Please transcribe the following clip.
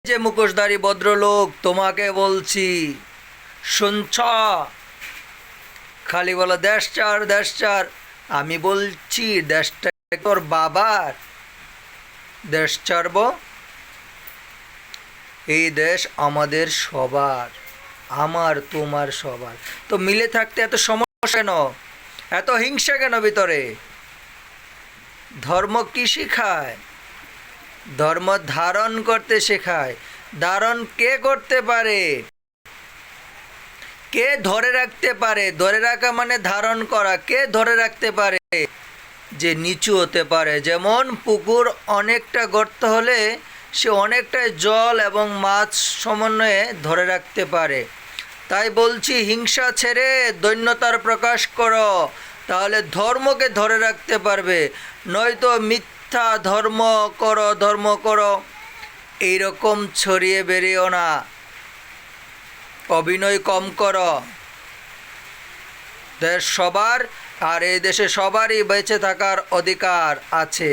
যে মুখোশধারী ভদ্রলোক, তোমাকে বলছি, শুনছ? খালি বলো দেশ চার দেশ চার। আমি বলছি দেশটা তোর বাবার, দেশ ছাড়ব? এই দেশ আমাদের সবার, আমার তোমার সবার। তো মিলে থাকতে এত সমস্যা কেন, এত হিংসা কেন ভিতরে? ধর্ম কি শেখায়? ধর্ম ধারণ করতে শেখায়। ধারণ কে করতে পারে? কে ধরে রাখতে পারে? ধরে রাখা মানে ধারণ করা। কে ধরে রাখতে পারে? যে নিচু হতে পারে। যেমন পুকুর অনেকটা গর্ত হলে সে অনেকটাই জল এবং মাছ সমন্বয়ে ধরে রাখতে পারে। তাই বলছি হিংসা ছেড়ে দৈন্যতার প্রকাশ করো, তাহলে ধর্মকে ধরে রাখতে পারবে। নয়তো মিথ্যা ধর্ম করো এইরকম ছড়িয়ে বেরিয়েও না। অভিনয় কম করো। দেশ সবার, আর এই দেশে সবারই বেঁচে থাকার অধিকার আছে।